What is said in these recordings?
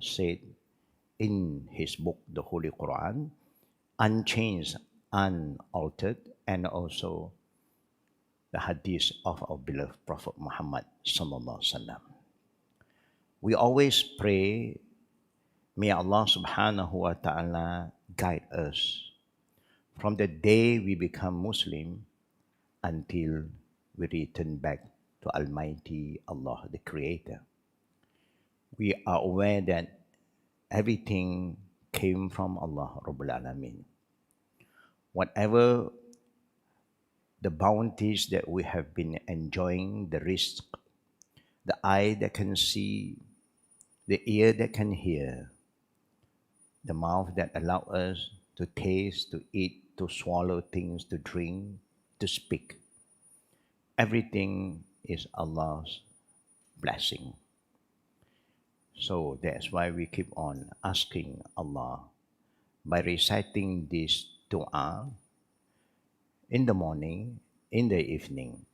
said in his book, the Holy Quran, unchanged, unaltered, and also the hadith of our beloved Prophet Muhammad sallallahu alaihi wasallam. We always pray, may Allah subhanahu wa ta'ala guide us from the day we become Muslim until we return back to Almighty Allah, the Creator. We are aware that everything came from Allah Rabbul Alameen. Whatever the bounties that we have been enjoying, the rizq, the eye that can see, the ear that can hear, the mouth that allows us to taste, to eat, to swallow things, to drink, to speak. Everything is Allah's blessing. So that's why we keep on asking Allah by reciting this dua in the morning, in the evening.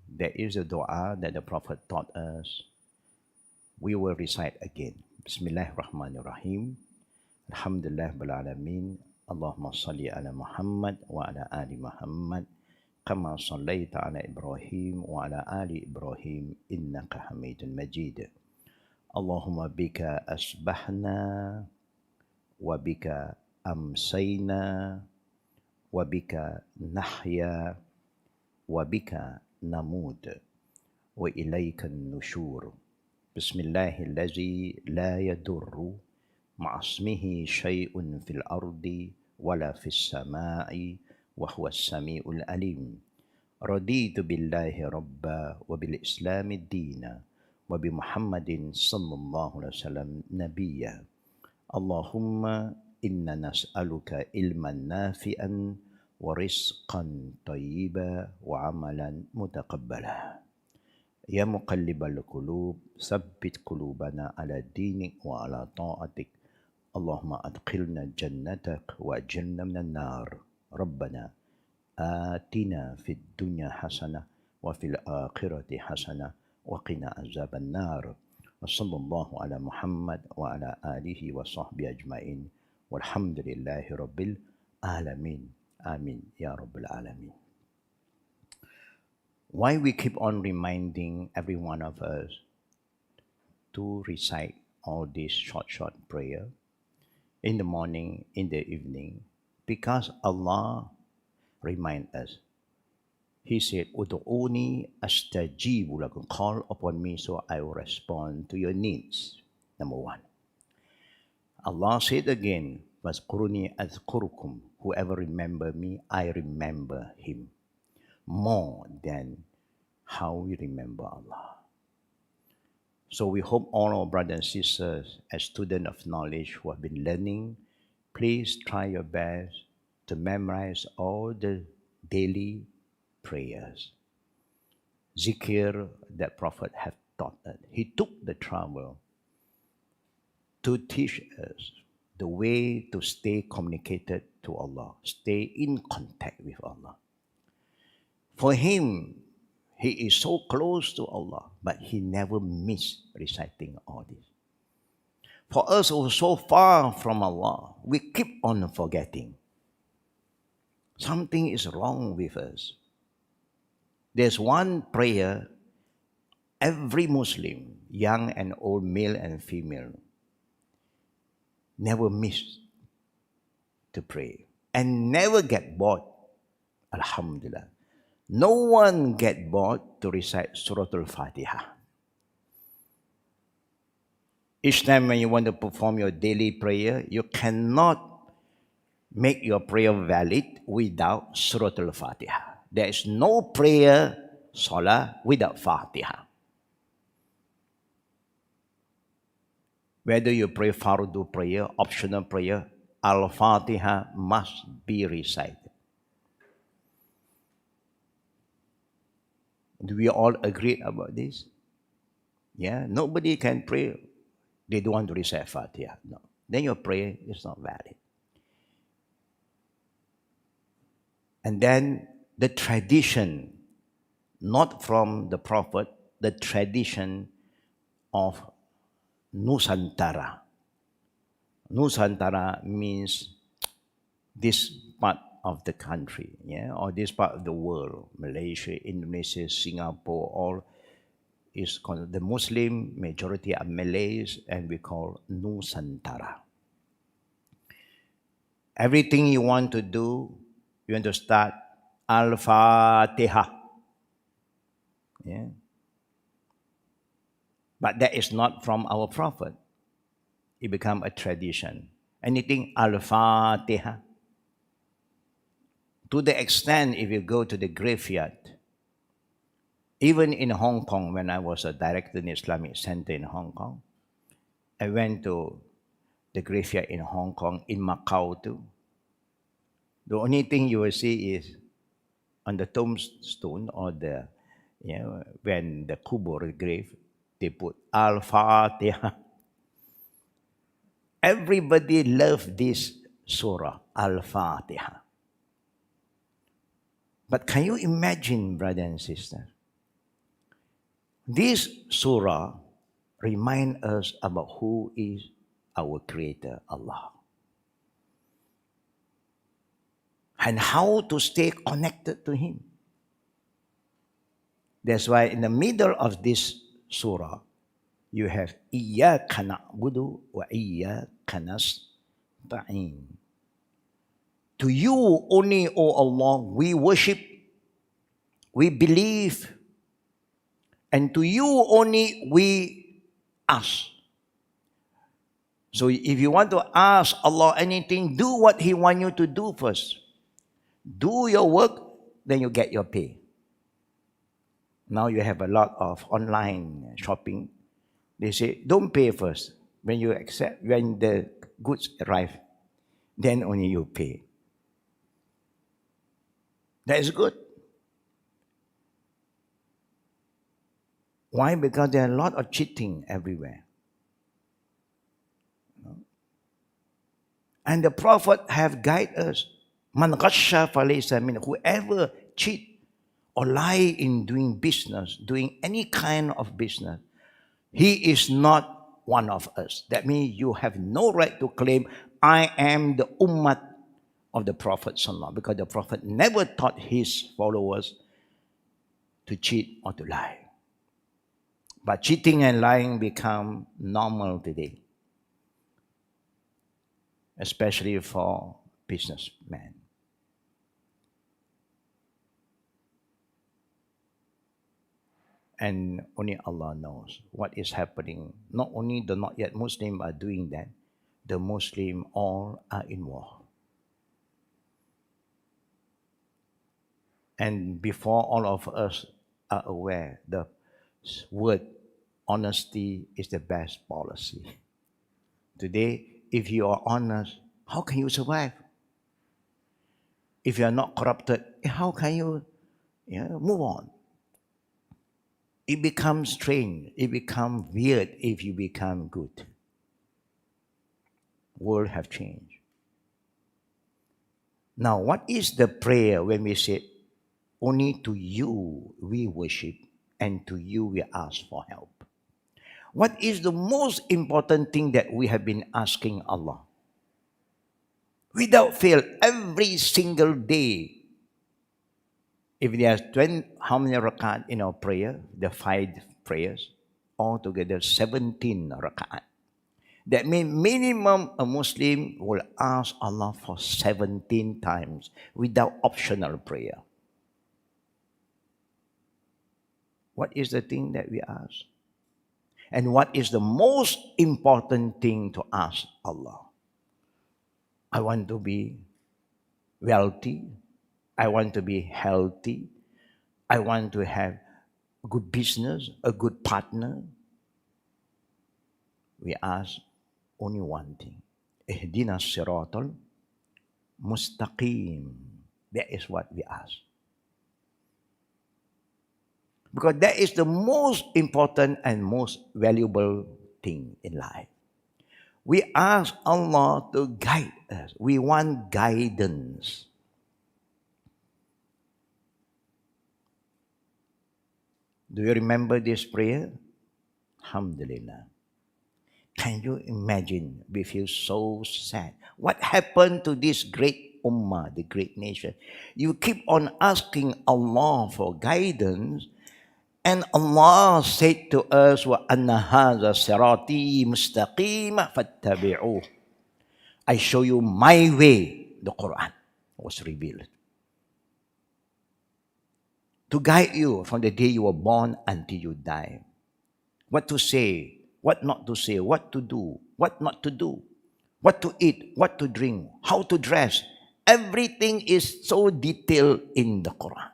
There is a dua that the Prophet taught us. We will recite again. Bismillahirrahmanirrahim. Alhamdulillah bil alamin. Allahumma salli ala Muhammad wa ala ali Muhammad. Kama sallaita ala Ibrahim wa ala ali Ibrahim. Innaka hamidun majid. Allahumma bika asbahna wa bika amsayna wa bika nahya wa bika namud wa ilayka nushur. Bismillahillazi la yadurru ma'asmihi syai'un fil ardi wala fis sama'i wa huwa as-sami'ul alim. Raditu billahi rabba wa bil islami dina wa bi Muhammadin sallallahu alaihi wasallam nabiyya. Allahumma inna nas'aluka ilman nafi'an wa rizqan tayyiba wa amalan mutaqabbala. Ya muqallibal qulub, tsabbit qulubana ala dinik wa ala ta'atik. Allahumma adkhilna jannatak wa ajirna minan nar. Rabbana atina fid dunya hasanah wa fil akhirati hasanah wa qina azaban nar. Wa sallallahu ala Muhammad wa ala alihi wa sahbihi ajma'in. Walhamdulillahi rabbil alamin. Amin ya rabbil alamin. Why we keep on reminding every one of us to recite all this short prayer in the morning, in the evening, because Allah remind us. He said, Udu'uni astajibu lakum. Call upon me so I will respond to your needs. Number one. Allah said again, Wazkuruni azkurukum. Whoever remember me, I remember him. More than how we remember Allah. So we hope all our brothers and sisters, as students of knowledge who have been learning, please try your best to memorize all the daily prayers. Zikr that Prophet have taught us. He took the trouble to teach us the way to stay communicated to Allah, stay in contact with Allah. For him, he is so close to Allah, but he never missed reciting all this. For us who are so far from Allah, we keep on forgetting. Something is wrong with us. There's one prayer every Muslim, young and old, male and female, never miss to pray and never get bored. Alhamdulillah. No one get bored to recite Surah Al-Fatiha. Each time when you want to perform your daily prayer, you cannot make your prayer valid without Surah Al-Fatiha. There is no prayer, Salah, without Fatiha. Whether you pray fardu prayer, optional prayer, Al-Fatiha must be recited. Do we all agree about this? Yeah, nobody can pray. They don't want to recite Fatiha. No. Then your prayer is not valid. And then the tradition, not from the Prophet, the tradition of Nusantara. Nusantara means this part of the country, yeah, or this part of the world, Malaysia, Indonesia, Singapore, all is called the Muslim majority are Malays, and we call Nusantara. Everything you want to do, you want to start Al-Fatiha. Yeah. But that is not from our Prophet. It become a tradition. Anything Al-Fatiha. To the extent, if you go to the graveyard, even in Hong Kong, when I was a director in Islamic Center in Hong Kong, I went to the graveyard in Hong Kong, in Macau too. The only thing you will see is on the tombstone or the, when the kubur grave, they put Al-Fatiha. Everybody loves this surah, Al-Fatiha. But can you imagine, brother and sister? This surah reminds us about who is our Creator, Allah. And how to stay connected to Him. That's why in the middle of this surah, you have Iyyaka na'budu wa iyyaka nasta'in. To you only, O Allah, we worship, we believe, and to you only we ask. So if you want to ask Allah anything, do what He wants you to do first. Do your work, then you get your pay. Now you have a lot of online shopping. They say, don't pay first. When you accept, when the goods arrive, then only you pay. That is good. Why? Because there are a lot of cheating everywhere. And the Prophet have guided us. Man ghasha falaysa min. Whoever cheat or lie in doing business, doing any kind of business, he is not one of us. That means you have no right to claim, I am the ummah of the Prophet Sallallahu, because the Prophet never taught his followers to cheat or to lie. But cheating and lying become normal today, especially for businessmen. And only Allah knows what is happening. Not only the not yet Muslim are doing that, the Muslim all are involved. And before all of us are aware, the word honesty is the best policy. Today, if you are honest, how can you survive? If you are not corrupted, how can you move on? It becomes strange, it becomes weird if you become good. World have changed. Now, what is the prayer when we say, only to you we worship and to you we ask for help? What is the most important thing that we have been asking Allah? Without fail, every single day. If there's 20, how many rakat in our prayer? The 5 prayers. Altogether 17 rakat. That means minimum a Muslim will ask Allah for 17 times without optional prayer. What is the thing that we ask? And what is the most important thing to ask Allah? I want to be wealthy. I want to be healthy. I want to have a good business, a good partner. We ask only one thing. Ihdina siratal mustaqim. That is what we ask. Because that is the most important and most valuable thing in life. We ask Allah to guide us. We want guidance. Do you remember this prayer? Alhamdulillah. Can you imagine? We feel so sad. What happened to this great ummah, the great nation? You keep on asking Allah for guidance, and Allah said to us, وَأَنَّ هَذَا صِرَاطِي مُسْتَقِيمًا فَاتَّبِعُوهُ. I show you my way. The Quran was revealed to guide you from the day you were born until you die. What to say, what not to say, what to do, what not to do, what to eat, what to drink, how to dress. Everything is so detailed in the Quran.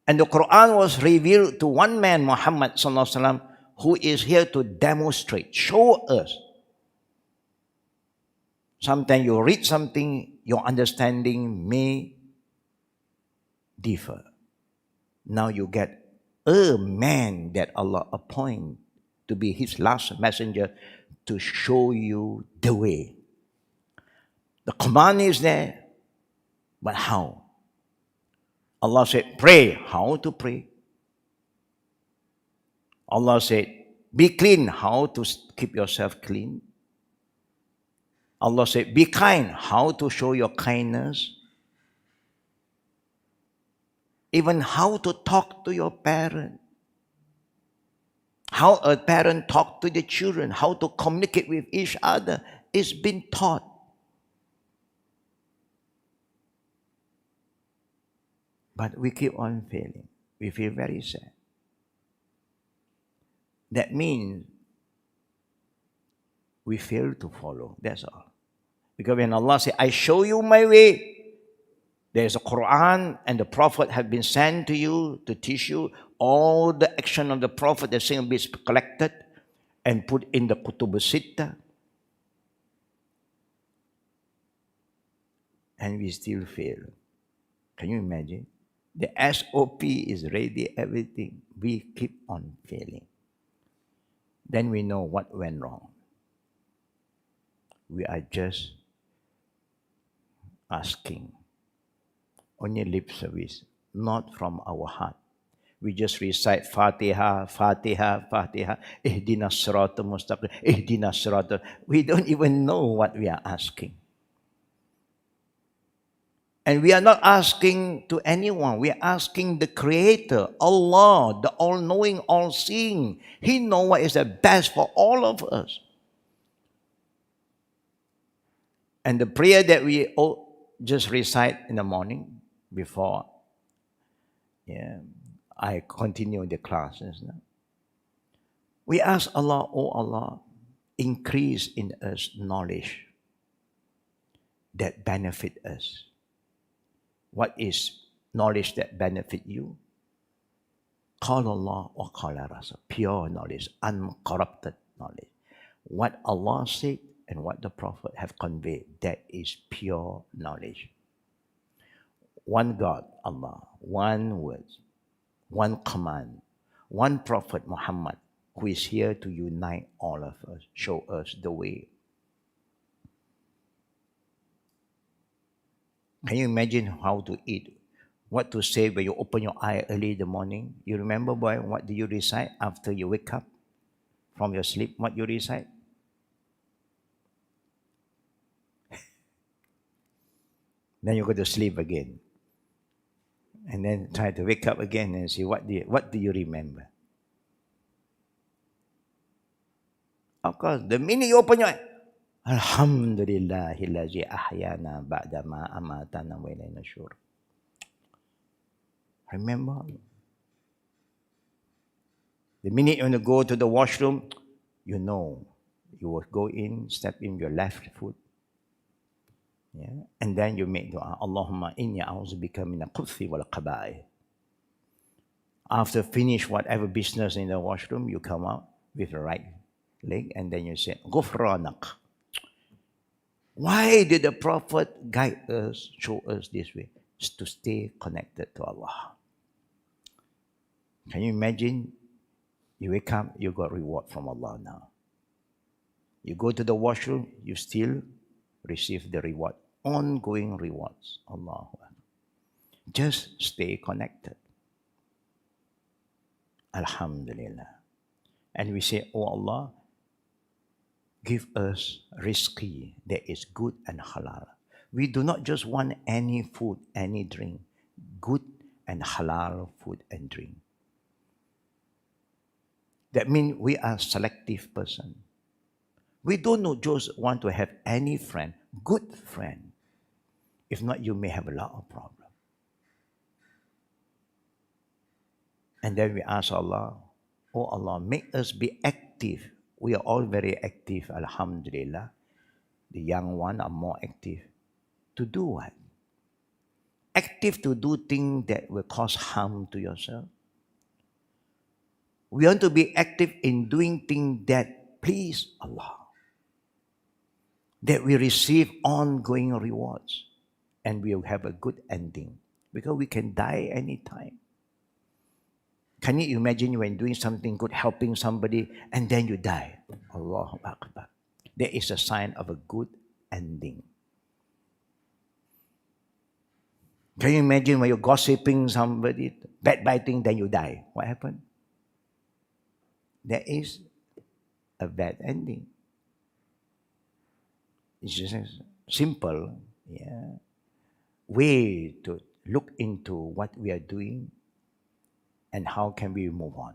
And the Quran was revealed to one man, Muhammad sallallahu alaihi wasallam, who is here to demonstrate, show us. Sometimes you read something, your understanding may differ. Now you get a man that Allah appoint to be his last messenger to show you the way. The command is there, but how? Allah said, pray. How to pray? Allah said, be clean. How to keep yourself clean? Allah said, be kind. How to show your kindness? Even how to talk to your parent. How a parent talk to the children. How to communicate with each other is being taught. But we keep on failing. We feel very sad. That means we fail to follow. That's all. Because when Allah says, I show you my way, there's a Quran and the Prophet have been sent to you to teach you all the action of the Prophet. The same be collected and put in the Kutub Sitta. And we still fail. Can you imagine? The SOP is ready, everything. We keep on failing. Then we know what went wrong. We are just asking. Only lip service, not from our heart. We just recite Fatiha, Fatiha, Fatiha, Ihdina Siratal Mustaqim, Ihdina Siratal. We don't even know what we are asking. And we are not asking to anyone. We are asking the Creator, Allah, the all-knowing, all-seeing. He knows what is the best for all of us. And the prayer that we all just recite in the morning before I continue the classes. We ask Allah, oh Allah, increase in us knowledge that benefit us. What is knowledge that benefit you? Qala Allah wa qala Rasul. Pure knowledge, uncorrupted knowledge. What Allah said and what the Prophet have conveyed, that is pure knowledge. One God, Allah, one word, one command, one Prophet Muhammad, who is here to unite all of us, show us the way. Can you imagine how to eat? What to say when you open your eye early in the morning? You remember, boy, what do you recite after you wake up from your sleep? What you recite? Then you go to sleep again. And then try to wake up again and see what do you remember? Of course, the minute you open your eye, Alhamdulillahillazi ahyana ba'dama amatana wa ilayna nusyur. Remember? The minute you want to go to the washroom, you know, you will go in, step in your left foot. And then you make dua, Allahumma inni a'udzubika min al-khubuthi wal khaba'ith. After finish whatever business in the washroom, you come out with the right leg and then you say, Ghufranak. Why did the Prophet guide us, show us this way? It's to stay connected to Allah. Can you imagine? You wake up, you got reward from Allah now. You go to the washroom, you still receive the reward. Ongoing rewards. Allah. Just stay connected. Alhamdulillah. And we say, oh Allah, give us rizqi that is good and halal. We do not just want any food, any drink, good and halal food and drink. That means we are selective person. We don't just want to have any friend, good friend. If not, you may have a lot of problems. And then we ask Allah, oh Allah, make us be active. We are all very active, alhamdulillah. The young ones are more active. To do what? Active to do things that will cause harm to yourself. We want to be active in doing things that please Allah. That we receive ongoing rewards. And we'll have a good ending. Because we can die anytime. Can you imagine when doing something good, helping somebody, and then you die? Allahu Akbar. That is a sign of a good ending. Can you imagine when you're gossiping somebody, backbiting, then you die? What happened? That is a bad ending. It's just a simple way to look into what we are doing and how can we move on.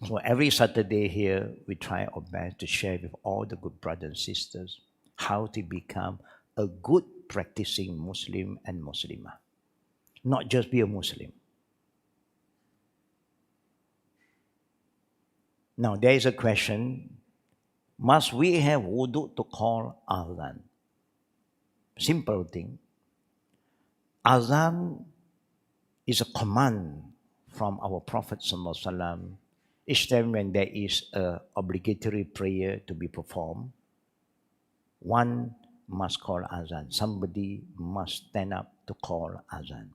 So every Saturday here, we try our best to share with all the good brothers and sisters how to become a good practicing Muslim and Muslimah. Not just be a Muslim. Now, there is a question, must we have wudhu to call adhan? Simple thing. Adhan is a command from our Prophet ﷺ. Each time when there is an obligatory prayer to be performed, one must call adhan. Somebody must stand up to call adhan.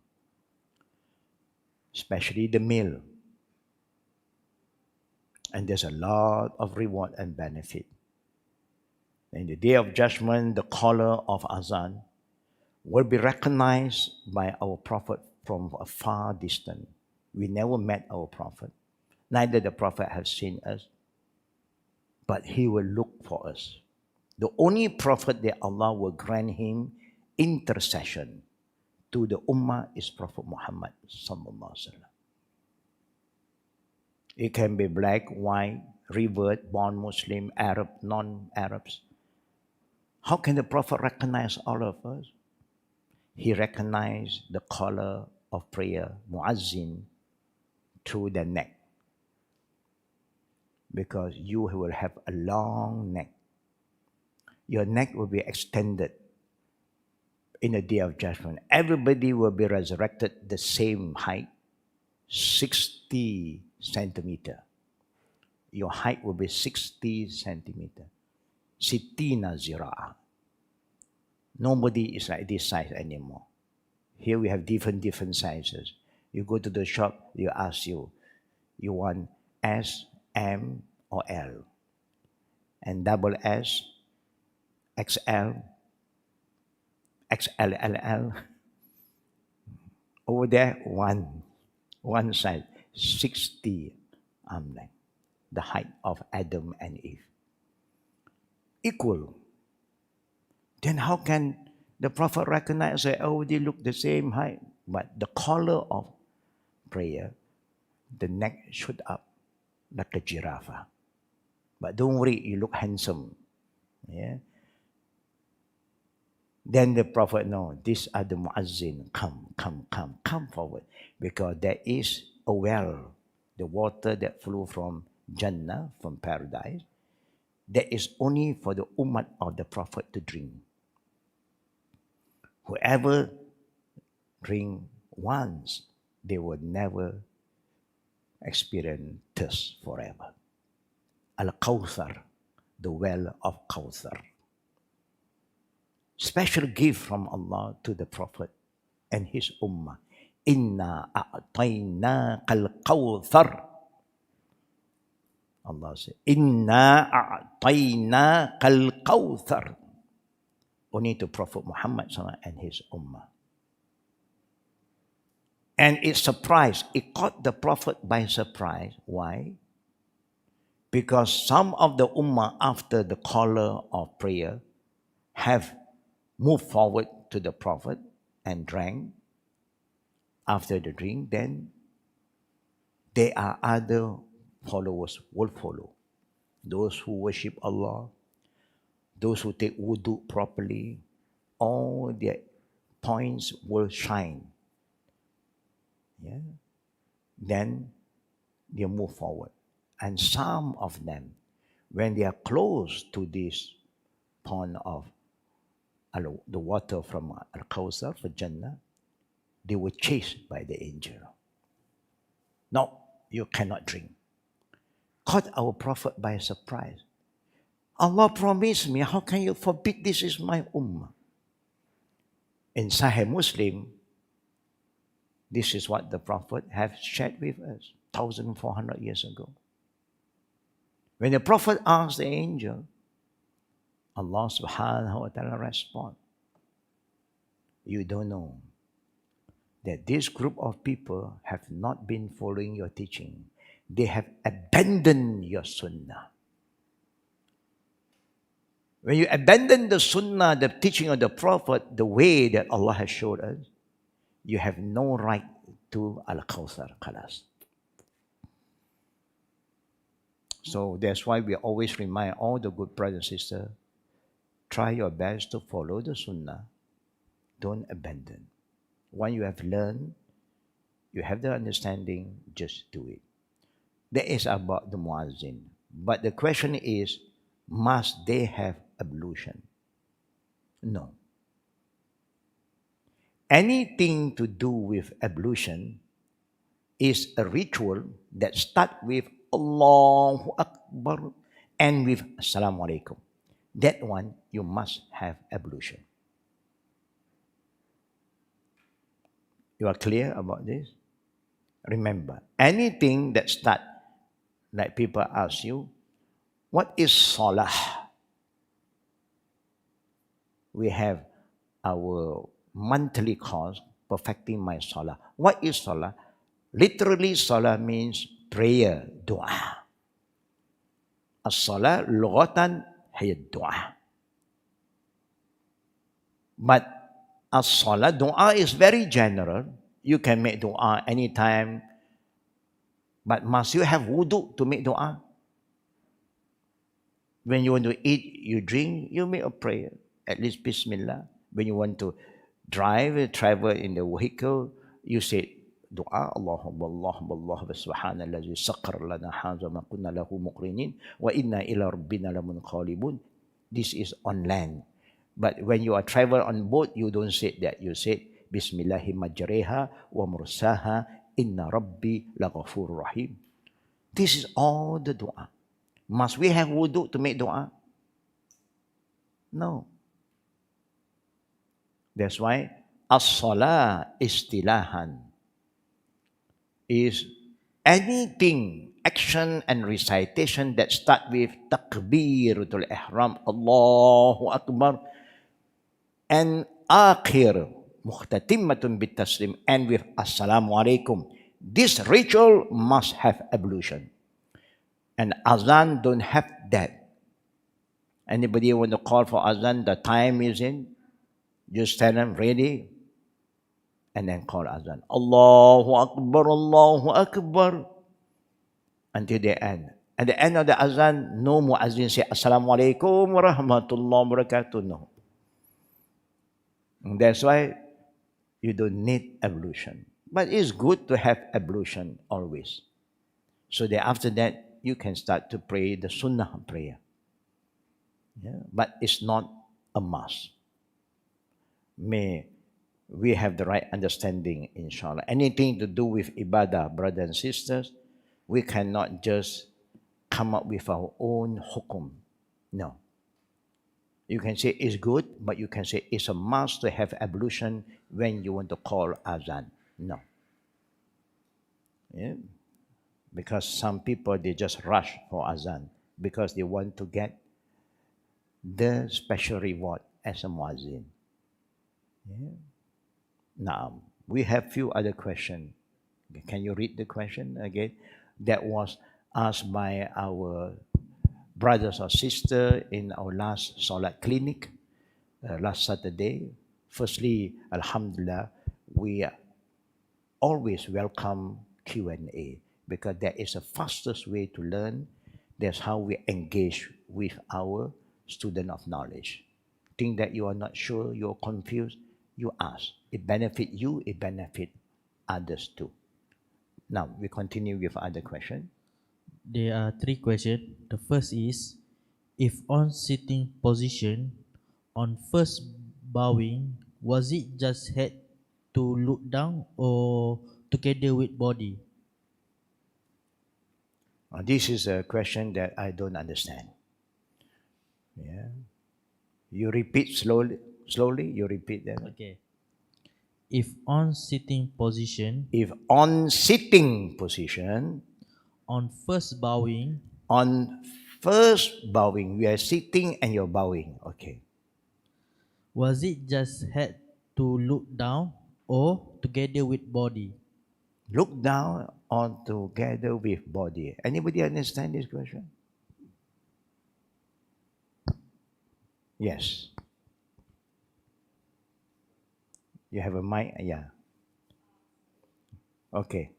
Especially the meal. And there's a lot of reward and benefit. In the day of judgment, the caller of adhan will be recognized by our Prophet from a far distance. We never met our Prophet. Neither the Prophet has seen us, but he will look for us. The only Prophet that Allah will grant him intercession to the Ummah is Prophet Muhammad sallallahu alaihi wasallam. It can be black, white, revert, born Muslim, Arab, non-Arabs. How can the Prophet recognize all of us? He recognized the caller of prayer, muazzin, through the neck. Because you will have a long neck. Your neck will be extended in the day of judgment. Everybody will be resurrected the same height, 60 centimeter. Your height will be 60 centimeter. Sittina zira'a. Nobody is like this size anymore. Here we have different sizes. You go to the shop, you ask you want S, M, or L? And double S, XL, XLLL. Over there, one size, 60 arm length, the height of Adam and Eve. Equal. Then how can the Prophet recognize that they look the same height? But the color of prayer, the neck shoot up like a giraffe. But don't worry, you look handsome. Yeah. Then the Prophet knows, these are the muazzin. Come forward. Because there is a well, the water that flew from Jannah, from paradise, that is only for the ummah of the Prophet to drink. Whoever drink once, they will never experience thirst forever. Al-Kawthar, the well of Kawthar. Special gift from Allah to the Prophet and his ummah. Inna a'tayna kal-Kawthar. Allah said, Inna a'tayna kal-Kawthar. Only to Prophet Muhammad and his ummah. And it surprised, it caught the Prophet by surprise. Why? Because some of the ummah, after the caller of prayer, have moved forward to the Prophet and drank. After the drink, then there are other followers will follow. Those who worship Allah, those who take wudhu properly, all their points will shine. Yeah. Then they move forward. And some of them, when they are close to this pond of the water from Al-Kawthar for Jannah, they were chased by the angel. No, you cannot drink. Caught our Prophet by surprise. Allah promised me, how can you forbid? This is my ummah. In Sahih Muslim, this is what the Prophet has shared with us 1,400 years ago. When the Prophet asked the angel, Allah subhanahu wa ta'ala responded, you don't know that this group of people have not been following your teaching. They have abandoned your sunnah. When you abandon the sunnah, the teaching of the Prophet, the way that Allah has showed us, you have no right to Al-Kawthar Khalas. So that's why we always remind all the good brothers and sisters, try your best to follow the sunnah. Don't abandon. When you have learned, you have the understanding, just do it. That is about the muazzin. But the question is, must they have ablution? No. Anything to do with ablution is a ritual that starts with Allahu Akbar and with Assalamu Alaikum. That one, you must have ablution. You are clear about this? Remember, anything that starts, like people ask you, what is salah? We have our monthly course, Perfecting My Salah. What is salah? Literally, salah means prayer, dua. As-salah, lughatan, hiya dua. But as-salah, dua is very general. You can make dua anytime. But must you have wudhu to make dua? When you want to eat, you drink, you make a prayer. At least Bismillah. When you want to drive, travel in the vehicle, you say dua, Allahumma Allah subhanallazi saqqara lana hadha ma kunna lahu muqrinin wa inna ila rabbina lamunqalibun. This is on land. But when you are travel on boat, you don't say that. You say Bismillahi majreha wa mursaha inna rabbi laghafur rahim. This is all the dua. Must we have wudu to make dua? No. That's why as-salah istilahan is anything, action and recitation that start with takbiratul ihram, Allahu Akbar, and akhir mukhtatimmatun bitaslim, and with assalamu alaikum. This ritual must have ablution. And azan don't have that. Anybody want to call for azan, the time is in, just tell them ready, and then call azan. Allahu Akbar, until the end. At the end of the azan, no muazzin say Assalamu alaikum wa rahmatullahi wa barakatuh. No. And that's why you don't need ablution. But it's good to have ablution always. So that after that, you can start to pray the sunnah prayer. Yeah? But it's not a must. May we have the right understanding, inshallah. Anything to do with ibadah, brothers and sisters, we cannot just come up with our own hukum. No. You can say it's good, but you can say it's a must to have ablution when you want to call azan. No. Yeah? Because some people, they just rush for azan because they want to get the special reward as a muazzin. Yeah. Now, we have few other questions. Can you read the question again? That was asked by our brothers or sisters in our last Salat clinic last Saturday. Firstly, Alhamdulillah, we always welcome Q&A because that is the fastest way to learn. That's how we engage with our student of knowledge. Think that you are not sure, you're confused, you ask. It benefit you, it benefit others too. Now, we continue with other question. There are 3 questions. The first is, if on sitting position, on first bowing, was it just head to look down or together with body? This is a question that I don't understand. Yeah. You repeat slowly. Slowly, you repeat that. Okay. If on sitting position, If on sitting position, on first bowing, on first bowing, we are sitting and you're bowing. Okay. was it just head to look down or together with body? Look down on together with body. Anybody understand this question? Yes. You have a mic? Yeah. Okay.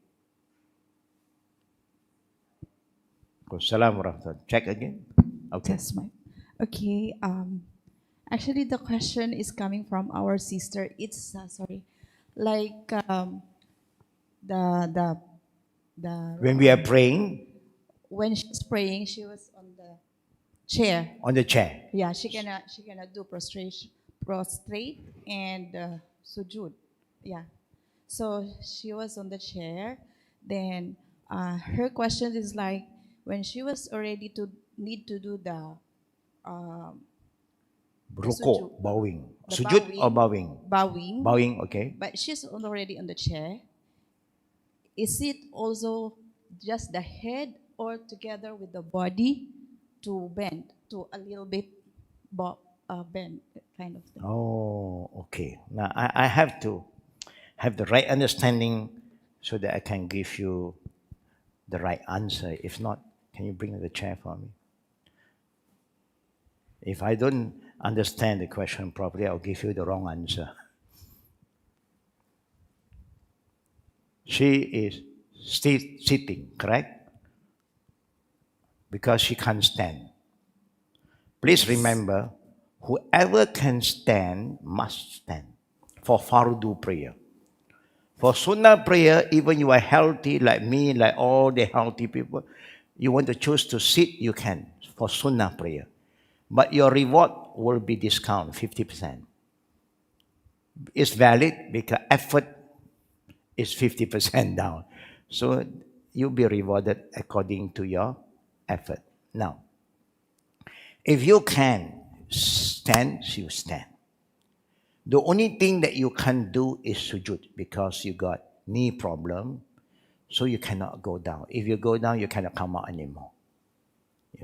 Assalamu warahmatullahi. Check again. Okay. Test mic. Okay. Actually, the question is coming from our sister. It's sorry, like the When we are praying when she's praying, she was on the chair. on the chair. Yeah, she cannot do prostrate and sujud. Yeah, so she was on the chair. Then her question is like when she was already to need to do the Ruko, sujud. bowing. The Sujud or bowing? Bowing. Bowing, okay. But she's already on the chair. Is it also just the head or together with the body to bend to a little bit bend kind of thing? Oh, okay. Now I have to have the right understanding so that I can give you the right answer. If not, can you bring the chair for me? If I don't understand the question properly, I'll give you the wrong answer. She is still sitting, correct? Because she can't stand. Please remember, whoever can stand must stand for fardu prayer. For sunnah prayer, even you are healthy like me, like all the healthy people, you want to choose to sit, you can for sunnah prayer. But your reward will be discount 50%. It's valid because effort is 50% down. So you'll be rewarded according to your effort. Now, if you can stand, you stand. The only thing that you can't do is sujud because you got knee problem, so you cannot go down. If you go down, you cannot come out anymore.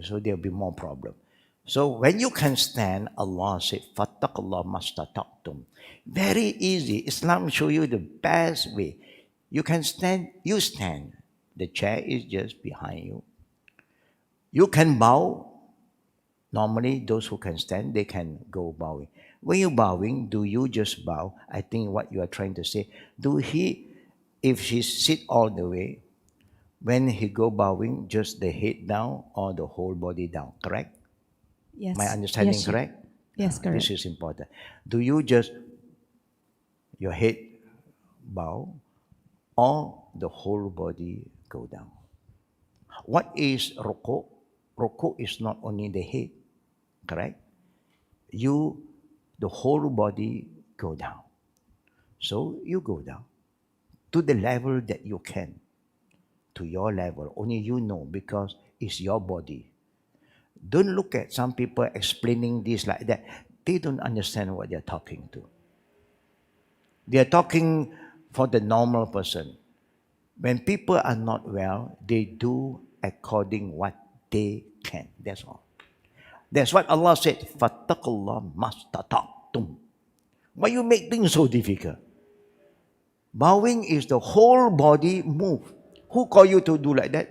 So there'll be more problem. So when you can stand, Allah said, "Fattakullah mastata'tum." Very easy. Islam show you the best way. You can stand, you stand. The chair is just behind you. You can bow. Normally, those who can stand, they can go bowing. When you're bowing, do you just bow? I think what you are trying to say, if she sit all the way, when he go bowing, just the head down or the whole body down, correct? Yes. My understanding Yes, correct? Yes, correct. This is important. Do you just, your head bow or the whole body go down? What is ruku'? Ruku' is not only the head, correct? The whole body go down. So you go down to the level that you can, to your level. Only you know because it's your body. Don't look at some people explaining this like that. They don't understand what they're talking to. They're talking for the normal person. When people are not well, they do according what they can. That's all. That's what Allah said. Fattakullah mastata'tum. Why you make things so difficult? Bowing is the whole body move. Who call you to do like that?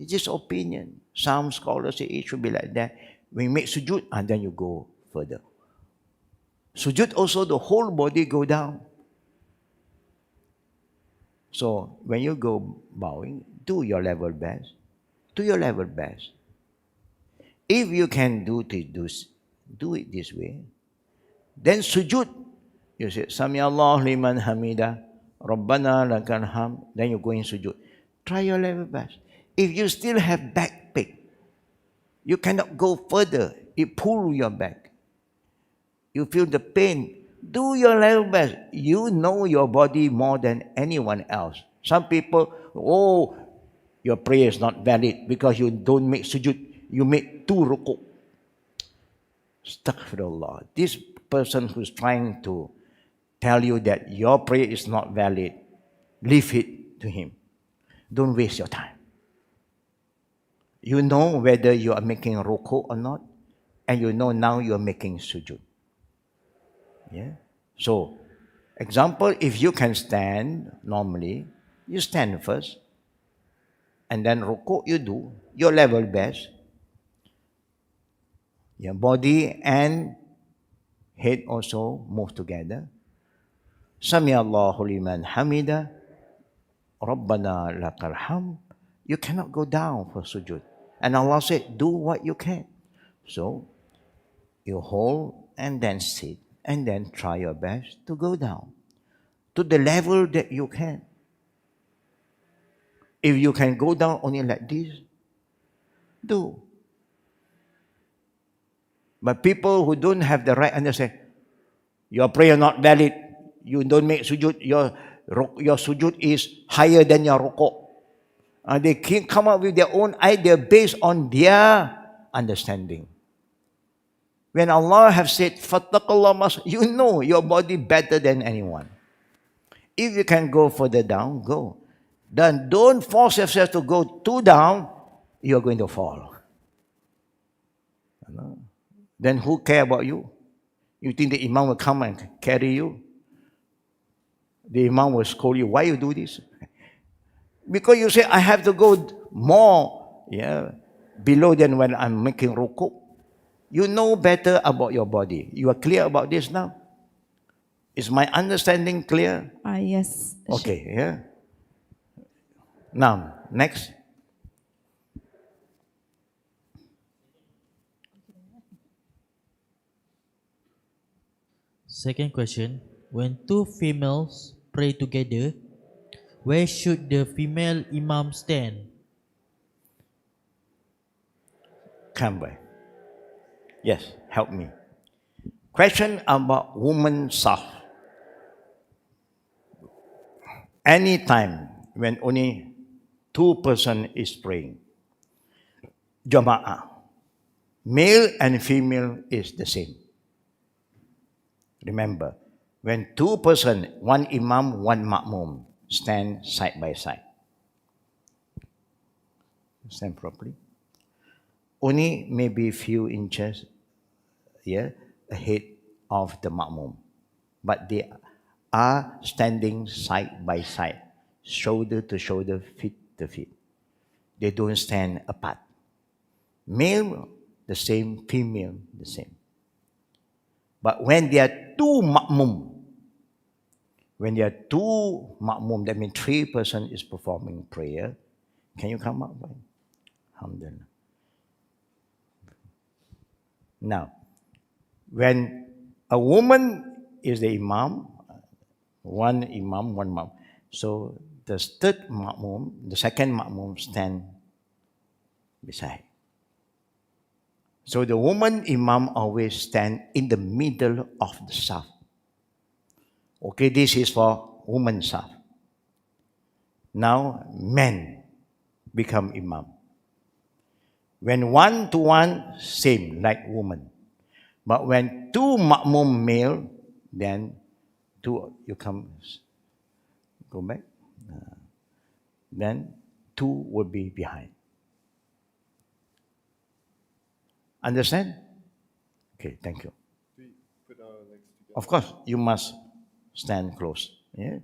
It's just opinion. Some scholars say it should be like that. When you make sujood, and then you go further. Sujood also, the whole body go down. So when you go bowing, do your level best. Do your level best. If you can do it this way, then sujood. You say, Sami Allah liman hamida, Rabbana lakal ham. Then you go in sujood. Try your level best. If you still have back pain, you cannot go further. It pulls your back. You feel the pain. Do your level best. You know your body more than anyone else. Some people, oh, your prayer is not valid because you don't make sujood. You make 2 ruku'. Astaghfirullah. This person who's trying to tell you that your prayer is not valid, leave it to him. Don't waste your time. You know whether you are making ruku' or not, and you know now you are making sujood. Yeah. So, example, if you can stand normally, you stand first, and then ruku' you do your level best. Your body and head also move together. Sami Allahu liman hamida, Rabbana lakal ham. You cannot go down for sujood. And Allah said, do what you can. So, you hold and then sit and then try your best to go down to the level that you can. If you can go down only like this, do. But people who don't have the right understanding, your prayer not valid, you don't make sujood, your sujood is higher than your ruku'. They can come up with their own idea based on their understanding. When Allah have said, Fattaqullah, you know your body better than anyone. If you can go further down, go. Then don't force yourself to go too down, you're going to fall. Then who care about you? You think the Imam will come and carry you? The Imam will scold you, why you do this? Because you say, I have to go more below than when I'm making ruku'. You know better about your body. You are clear about this now? Is my understanding clear? Yes. Okay, yeah. Now, next. Second question. When 2 females pray together, where should the female imam stand? Come by. Yes, help me. Question about woman saf. Anytime when only 2 person is praying, jama'ah, male and female is the same. Remember, when 2 person, 1 imam, 1 ma'mum, stand side by side. Stand properly. Only maybe few inches ahead of the ma'mum. But they are standing side by side, shoulder to shoulder, feet to feet. They don't stand apart. Male, the same, female, the same. But when there are 2 ma'mum, that means 3 person is performing prayer. Can you come up? Alhamdulillah. Now, when a woman is the imam, 1 imam, 1 ma'mum. So the third ma'mum, the second ma'mum stand beside. So the woman imam always stand in the middle of the saf. Okay, this is for woman saf. Now men become imam. When 1 to 1, same like woman. But when 2 ma'mum male, then 2, you go back. Then 2 will be behind. Understand? Okay, thank you. Of course, you must stand close. Yeah?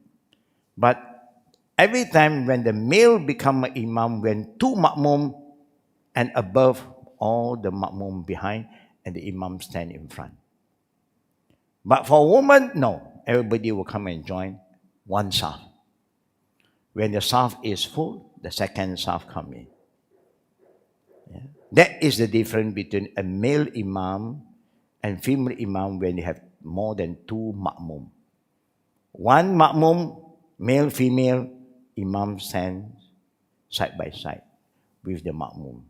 But Every time when the male become an imam, when two makmum and above, all the makmum behind, and the imam stand in front. But for women, no. Everybody will come and join one saf. When the saf is full, the second saf come in. Yeah. That is the difference between a male imam and female imam when you have more than two makmum. One makmum, male, female, imam stand side by side with the makmum.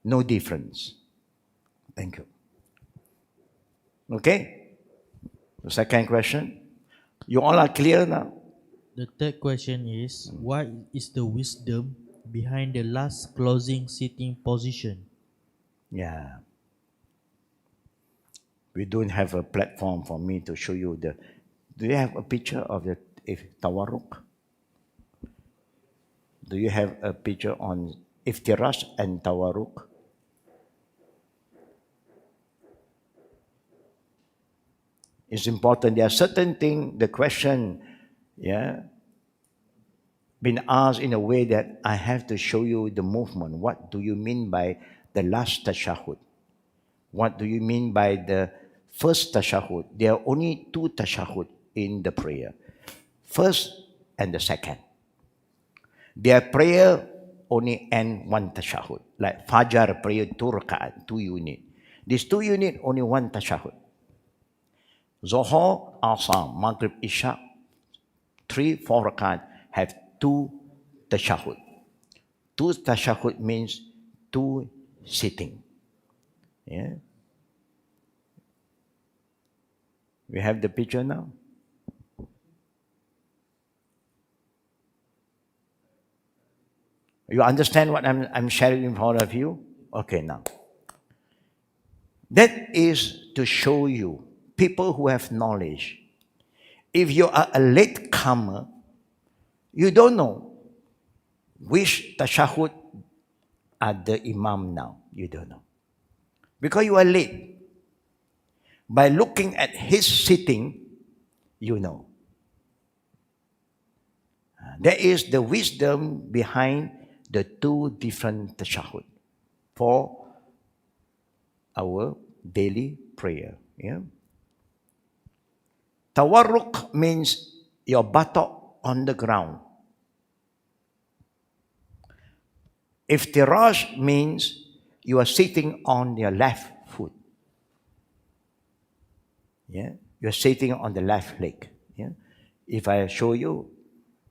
No difference. Thank you. Okay? The second question. You all are clear now? The third question is, what is the wisdom behind the last closing sitting position? Yeah. We don't have a platform for me to show you the. Do you have a picture of the tawarruk? Do you have a picture on iftirash and tawarruk? It's important. There are certain things, the question, yeah, been asked in a way that I have to show you the movement. What do you mean by the last tashahud? What do you mean by the first tashahud? There are only two tashahud in the prayer. First and the second. Their prayer only end one tashahud. Like Fajr prayer 2 rakaat, 2 unit. These 2 unit only one tashahud. Zohor, Asar, Maghrib, Isha, 3, 4 rakaat have 2 tashahud. 2 tashahud means 2 sitting. Yeah. We have the picture now. You understand what I'm sharing in front of you? Okay, now. That is to show you, people who have knowledge. If you are a late comer, you don't know which tashahud are the imam now. You don't know. Because you are late. By looking at his sitting, you know. There is the wisdom behind the 2 different tashahud for our daily prayer. Yeah? Tawarruk means your buttock on the ground. Iftirash means you are sitting on your left foot. Yeah? You are sitting on the left leg. Yeah? If I show you,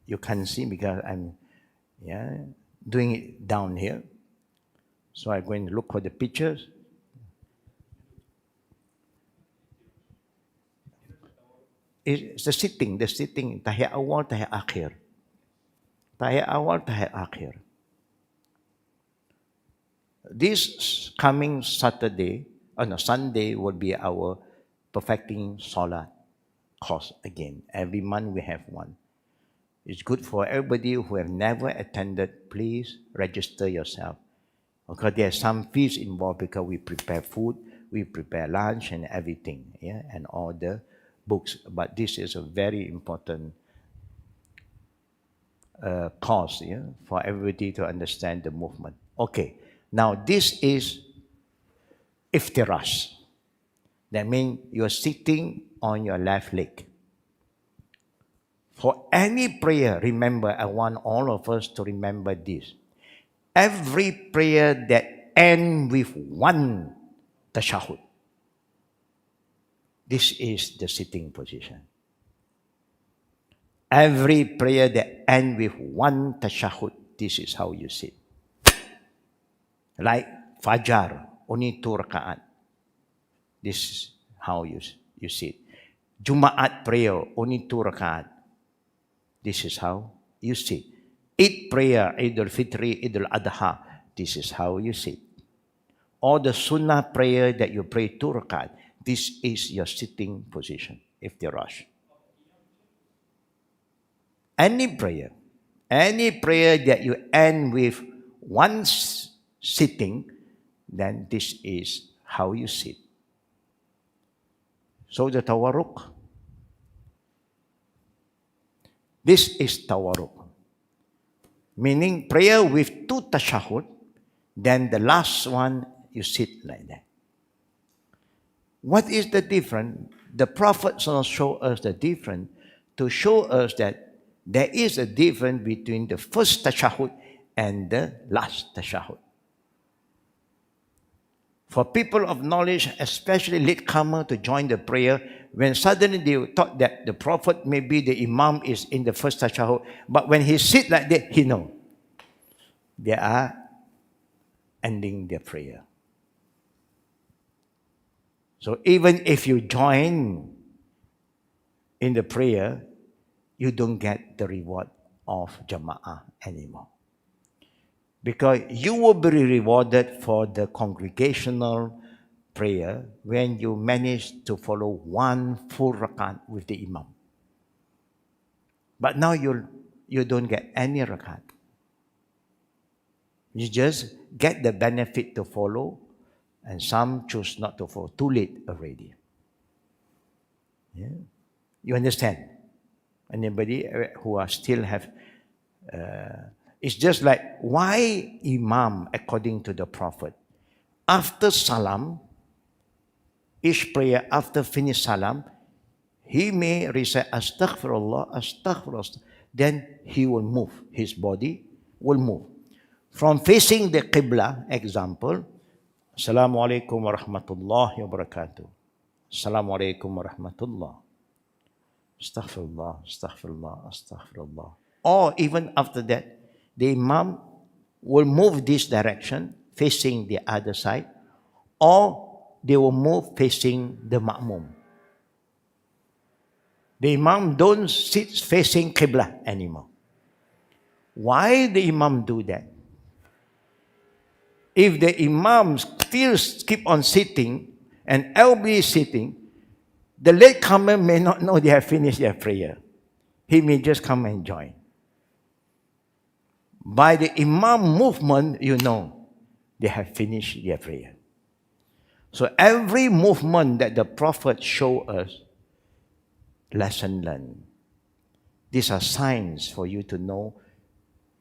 you can't see because I'm doing it down here. So I'm going to look for the pictures. It's the sitting, tahiyat awal, tahiyat akhir. Tahiyat awal, tahiyat akhir. This coming Sunday will be our perfecting Salat course again. Every month we have one. It's good for everybody who have never attended. Please register yourself. Because there are some fees involved because we prepare food, we prepare lunch and everything, yeah, and all the books. But this is a very important course, yeah, for everybody to understand the movement. Okay, now this is iftirash. That means you're sitting on your left leg. For any prayer, remember, I want all of us to remember this. Every prayer that ends with one tashahud, this is the sitting position. Every prayer that ends with one tashahud, this is how you sit. Like Fajr, only 2 rakaat. This is how you sit. Jumaat prayer, only 2 rakaat. This is how you sit. Eid prayer, Eid al-Fitri, Eid al-Adha, this is how you sit. Or the Sunnah prayer that you pray 2 rakaat, this is your sitting position, if they rush. Any prayer that you end with one sitting, then this is how you sit. So the tawarruk, this is tawarruk. Meaning prayer with 2 tashahud, then the last one you sit like that. What is the difference? The Prophet show us the difference to show us that there is a difference between the first tashahud and the last tashahud. For people of knowledge, especially latecomer to join the prayer, when suddenly they thought that the Prophet, maybe the Imam is in the first tashahud, but when he sit like that, he know they are ending their prayer. So even if you join in the prayer, you don't get the reward of Jama'ah anymore. Because you will be rewarded for the congregational prayer when you manage to follow one full rakat with the Imam. But now you don't get any rakat. You just get the benefit to follow, and some choose not to follow. Too late already. Yeah? You understand? Anybody who are still have... it's just like, why Imam, according to the Prophet, after Salam, each prayer after finish Salam, he may recite Astaghfirullah, Astaghfirullah. Then he will move. His body will move. From facing the Qibla, example, Assalamu alaikum wa rahmatullahi wa barakatuh. Assalamu alaikum wa rahmatullah. Astaghfirullah, astaghfirullah, astaghfirullah. Or even after that, the Imam will move this direction, facing the other side, or they will move facing the Ma'mum. The Imam don't sit facing Qibla anymore. Why the Imam do that? If the Imam still keep on sitting and everybody is sitting, the latecomer may not know they have finished their prayer. He may just come and join. By the Imam movement, you know they have finished their prayer. So every movement that the Prophet show us, lesson learned. These are signs for you to know,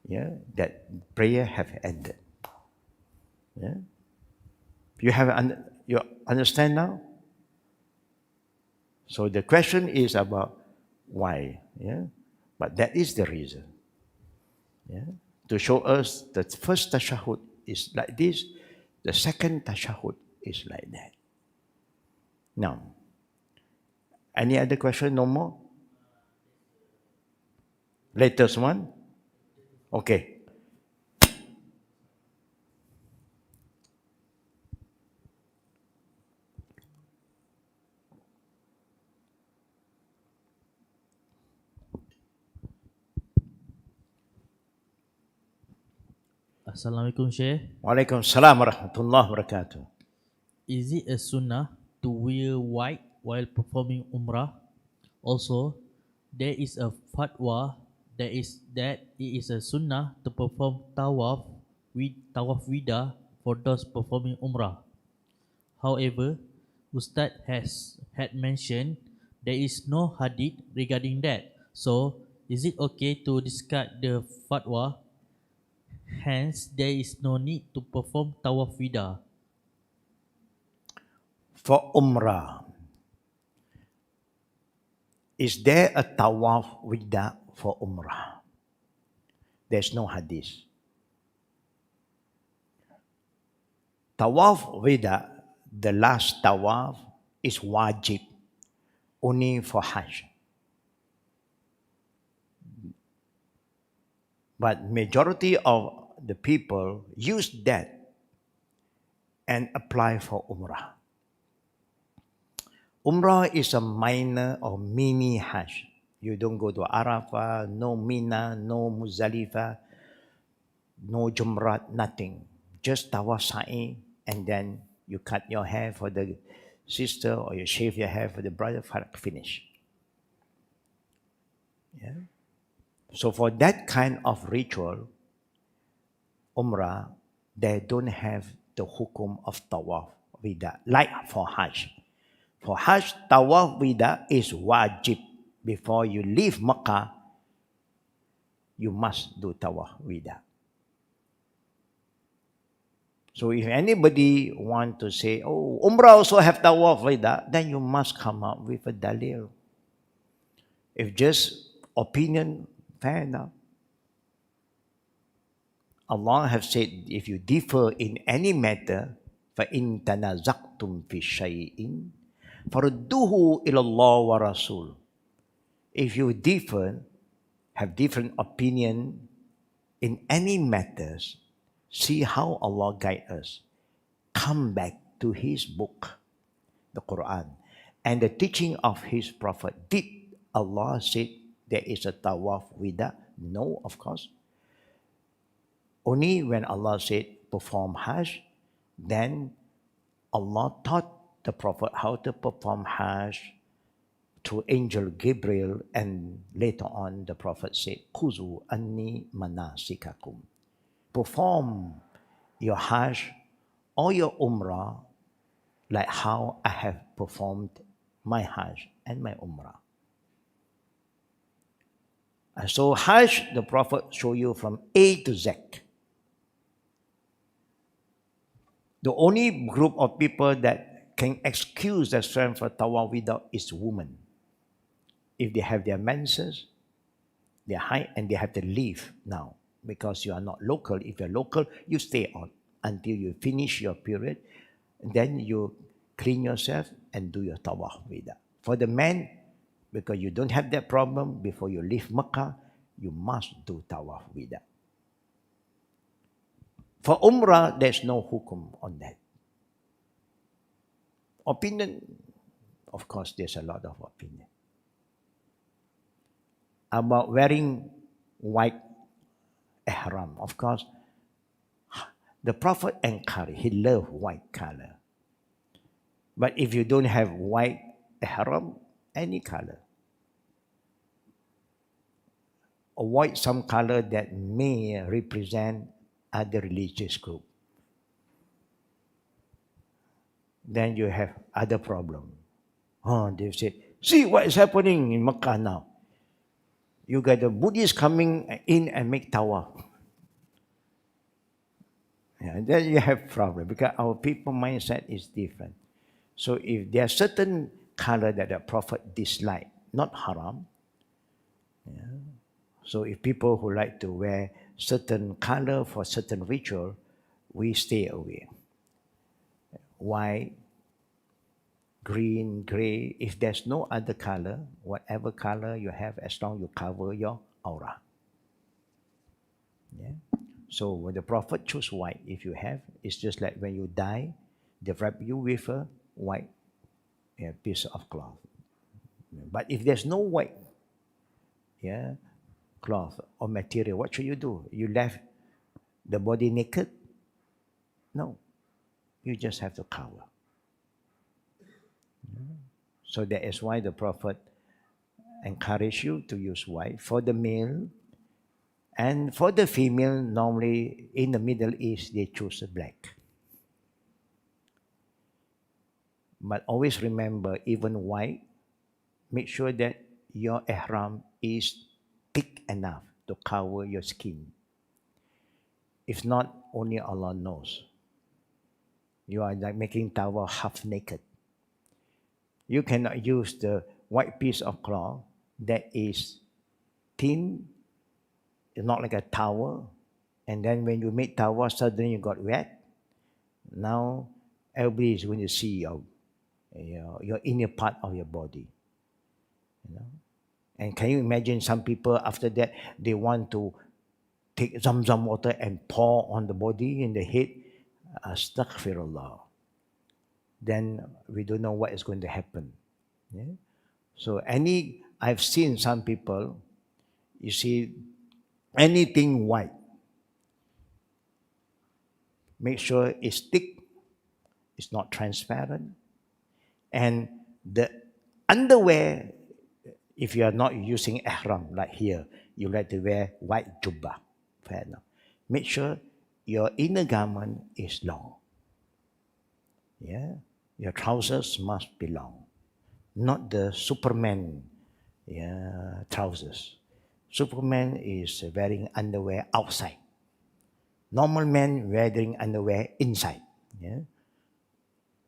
yeah, that prayer have ended. Yeah? You understand now? So the question is about why. Yeah? But that is the reason. Yeah? To show us that first tashahud is like this, the second tashahud is like that. Now, any other question? No more? Latest one? Okay. Assalamualaikum, Sheikh. Waalaikumsalam warahmatullahi wabarakatuh. Is it a sunnah to wear white while performing Umrah? Also, there is a fatwa that it is a sunnah to perform tawaf wida for those performing Umrah. However, Ustad had mentioned there is no hadith regarding that. So, is it okay to discard the fatwa? Hence, there is no need to perform tawaf wida. For Umrah, is there a tawaf wida for Umrah? There's no hadith. Tawaf wida, the last tawaf, is wajib, only for Hajj. But majority of the people use that and apply for Umrah. Umrah is a minor or mini Hajj. You don't go to Arafah, no Mina, no Muzdalifah, no Jumrat, nothing. Just tawaf sa'i, and then you cut your hair for the sister or you shave your hair for the brother, finish. Yeah? So for that kind of ritual, Umrah, they don't have the hukum of tawaf wida, like for Hajj. For Hajj, tawaf wida is wajib. Before you leave Makkah, you must do tawaf wida. So if anybody want to say, oh, Umrah also have tawaf wida, then you must come up with a dalil. If just opinion, fair enough. Allah have said, if you differ in any matter, فَإِن تَنَازَعْتُمْ فِي شَيْءٍ فَرُدُّوهُ إِلَى اللَّهِ وَرَسُولِ. If you differ, have different opinion in any matters, see how Allah guide us. Come back to His book, the Quran, and the teaching of His Prophet. Did Allah say there is a tawaf wida? No, of course. Only when Allah said perform Hajj, then Allah taught the Prophet how to perform Hajj through Angel Gabriel, and later on the Prophet said, Khuzu anni manasikakum. Perform your Hajj or your Umrah like how I have performed my Hajj and my Umrah. And so Hajj, the Prophet show you from A to Z. The only group of people that can excuse themselves for tawaf without is women. If they have their menses, their height, and they have to leave now because you are not local. If you're local, you stay on until you finish your period. Then you clean yourself and do your tawaf wida. For the men, because you don't have that problem, before you leave Mecca, you must do tawaf wida. For Umrah, there's no hukum on that. Opinion, of course, there's a lot of opinion. About wearing white ihram, of course, the Prophet encouraged, he loved white color. But if you don't have white ihram, any color. Avoid some color that may represent other religious group. Then you have other problem. Oh, they say, see what is happening in Mecca now. You got the Buddhists coming in and make tawaf. Yeah, then you have problem because our people mindset is different. So if there are certain color that the Prophet dislike, not haram. Yeah. So if people who like to wear certain color for certain ritual, we stay away. White, green, gray, if there's no other color, whatever color you have, as long as you cover your aura. Yeah. So when the Prophet chose white, if you have, it's just like when you die, they wrap you with a white piece of cloth. But if there's no white cloth or material, what should you do? You left the body naked? No. You just have to cover. So that is why the Prophet encouraged you to use white for the male. And for the female, normally in the Middle East, they choose black. But always remember, even white, make sure that your ihram is thick enough to cover your skin. If not, only Allah knows. You are like making tawaf half naked. You cannot use the white piece of cloth that is thin. It's not like a towel. And then when you make tawaf, suddenly you got wet. Now everybody is going to see your inner part of your body. You know? And can you imagine some people after that, they want to take Zamzam water and pour on the body and the head? Astaghfirullah. Then we don't know what is going to happen. Yeah? So I've seen some people, you see, anything white, make sure it's thick, it's not transparent. And the underwear, if you are not using ihram, like here, you like to wear white jubbah. Fair enough. Make sure your inner garment is long. Yeah, your trousers must be long, not the Superman trousers. Superman is wearing underwear outside. Normal man wearing underwear inside. Yeah?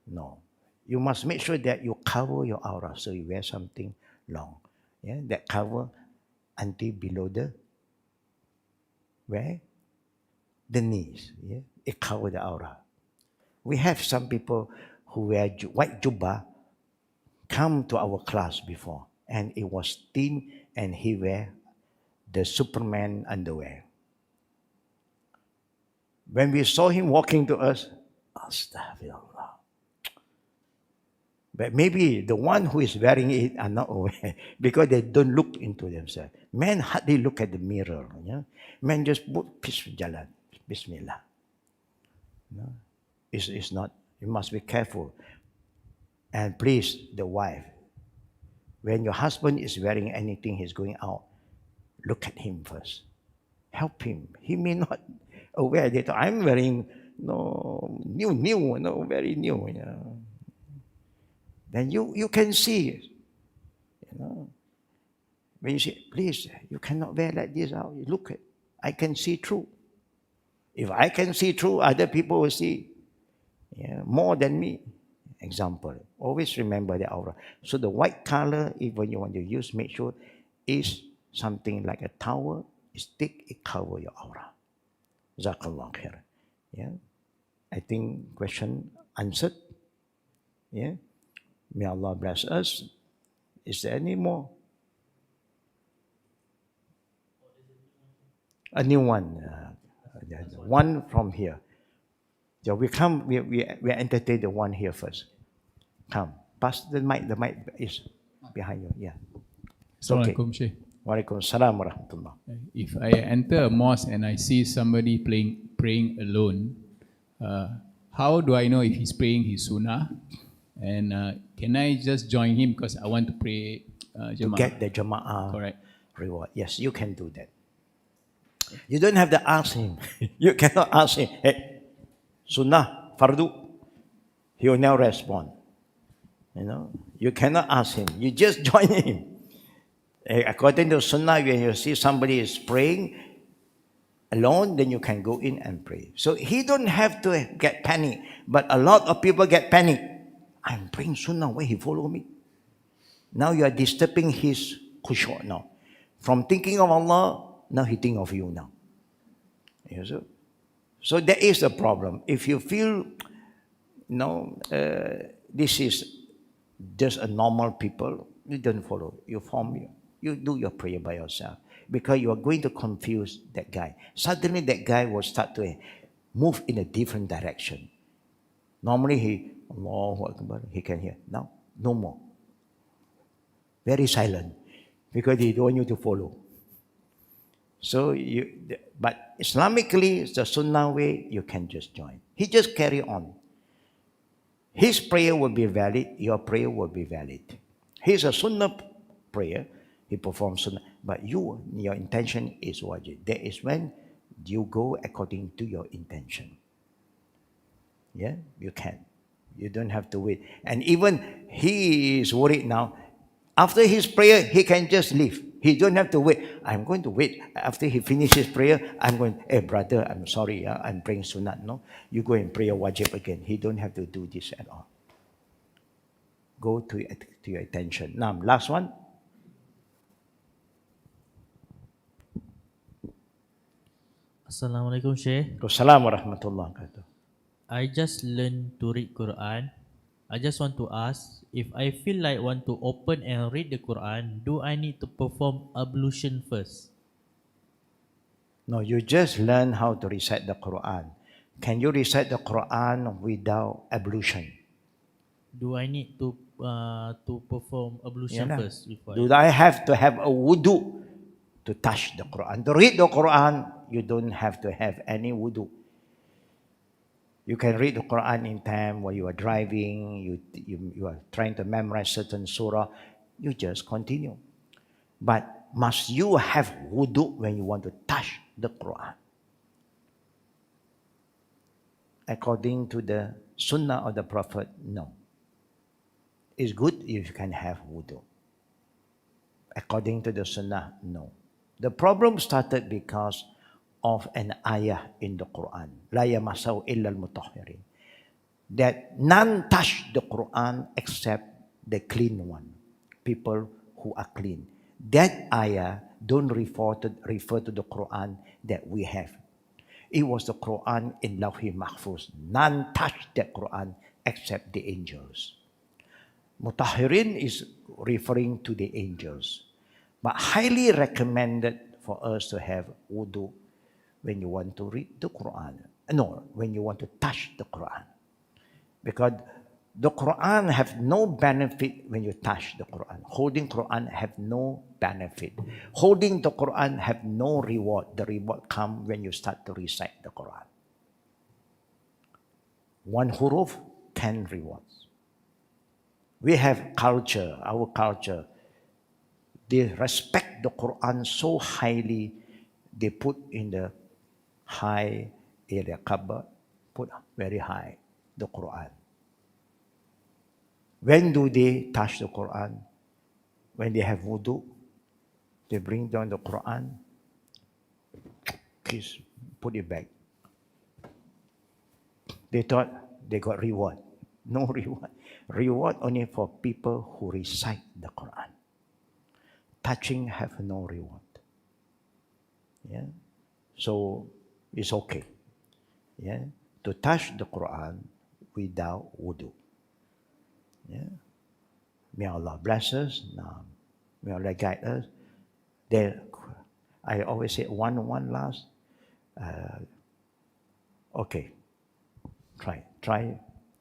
No. You must make sure that you cover your aura. So you wear something long. Yeah? That cover until below the where? The knees. Yeah? It cover the aura. We have some people who wear white jubba come to our class before, and it was thin, and he wear the Superman underwear. When we saw him walking to us, astaghfirullah. But maybe the one who is wearing it are not aware because they don't look into themselves. Men hardly look at the mirror. Yeah? Men just put jalan, bismillah. No? It's not. You must be careful. And please, the wife, when your husband is wearing anything, he's going out, look at him first. Help him. He may not aware that I'm wearing new, very new. You know. Then you can see, you know. When you say, please, you cannot wear like this out. Look, I can see through. If I can see through, other people will see more than me. Example, always remember the aura. So the white color, even you want to use, make sure is something like a towel. It's thick, it cover your aura. Jazakallah khair. Yeah, I think question answered. Yeah, may Allah bless us. Is there any more? A new one. One from here. So we come, we entertain the one here first. Come. Pass the mic. The mic is behind you. Yeah. Assalamualaikum, Sheikh. Waalaikumsalam warahmatullah. If I enter a mosque and I see somebody praying alone, how do I know if he's praying his sunnah? And can I just join him because I want to pray To get the jama'ah Correct. reward. Yes, you can do that. You don't have to ask him. You cannot ask him, hey, sunnah, fardu. He will now respond. You know, you cannot ask him. You just join him. According to sunnah, when you see somebody is praying alone, then you can go in and pray. So he don't have to get panic. But a lot of people get panic. I'm praying sunnah, why he follow me? Now you are disturbing his khushu' now. From thinking of Allah, now he think of you now. Yes, sir? So that is the problem. If you feel, this is just a normal people, you don't follow. You do your prayer by yourself. Because you are going to confuse that guy. Suddenly that guy will start to move in a different direction. Normally Allahu Akbar, he can hear. Now, no more. Very silent. Because they don't want you to follow. So, but Islamically, the Sunnah way, you can just join. He just carry on. His prayer will be valid, your prayer will be valid. He's a Sunnah prayer, he performs Sunnah, but your intention is wajib. That is when you go according to your intention. Yeah, you can. You don't have to wait. And even he is worried now. After his prayer, he can just leave. He don't have to wait. I'm going to wait. After he finishes prayer, I'm going, hey brother, I'm sorry, I'm praying sunat. No, you go and pray your wajib again. He don't have to do this at all. Go to your attention. Now, last one. Assalamualaikum, Sheikh. Assalamualaikum warahmatullahi wabarakatuh. I just learned to read Quran. I just want to ask, if I feel like want to open and read the Quran, do I need to perform ablution first? No, you just learn how to recite the Quran. Can you recite the Quran without ablution? Do I need to perform ablution first before? Do I have to have a wudhu to touch the Quran? To read the Quran, you don't have to have any wudhu. You can read the Quran in time while you are driving, you are trying to memorize certain surah, you just continue. But must you have wudu when you want to touch the Quran? According to the Sunnah of the Prophet, no. It's good if you can have wudu. According to the Sunnah, no. The problem started because of an ayah in the Quran, لا يمسه إلا المطهرين, that none touch the Quran except the clean one, people who are clean. That ayah don't refer to the Quran that we have. It was the Quran in Lawhi Mahfuz. None touched that Quran except the angels. Mutahirin is referring to the angels, but highly recommended for us to have wudhu when you want to read the Quran. No, when you want to touch the Quran. Because the Quran have no benefit when you touch the Quran. Holding Quran have no benefit. Holding the Quran have no reward. The reward come when you start to recite the Quran. One huruf, 10 rewards. We have culture, our culture. They respect the Quran so highly, they put in the high area cupboard, put very high the Quran. When do they touch the Quran? When they have wudhu, they bring down the Quran, please put it back. They thought they got reward. No reward. Reward only for people who recite the Quran. Touching have no reward. Yeah. So it's okay. Yeah. To touch the Quran without wudhu. Yeah. May Allah bless us. May Allah guide us. Then I always say one last. Okay. Try.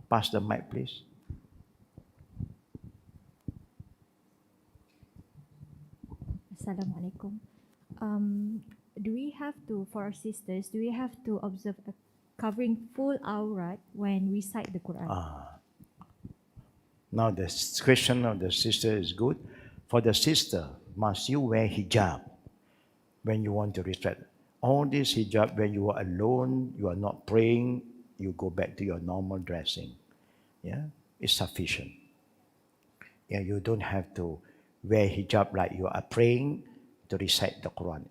Pass the mic, please. Assalamualaikum. Do we have to, for our sisters, do we have to observe a covering full aurat when we recite the Quran? Now the question of the sister is good. For the sister, must you wear hijab when you want to recite? All this hijab, when you are alone, you are not praying, you go back to your normal dressing. Yeah, it's sufficient. Yeah, you don't have to wear hijab like you are praying to recite the Quran.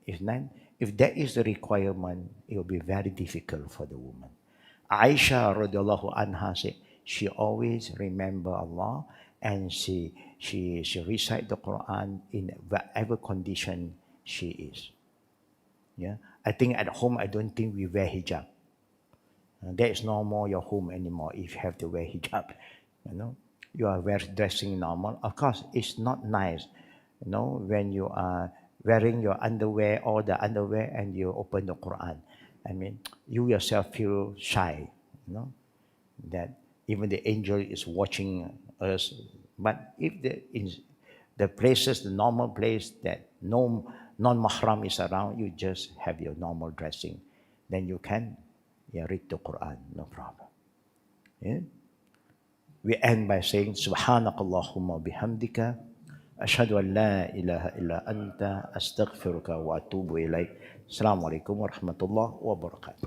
If that is the requirement, it will be very difficult for the woman. Aisha radiallahu anha said she always remember Allah and she recite the Quran in whatever condition she is. Yeah, I think at home I don't think we wear hijab. That is no more your home anymore if you have to wear hijab. You are dressing normal. Of course, it's not nice, when you are wearing your underwear or the underwear and you open the Quran. I mean, you yourself feel shy, that even the angel is watching us. But if the places, the normal place that no non-mahram is around, you just have your normal dressing. Then you can read the Quran, no problem. Yeah? We end by saying, Subhanakallahumma bihamdika, ashhadu an la ilaha illa anta, astaghfiruka wa atubu ilaik. Assalamu alaikum wa rahmatullahi wa barakatuh.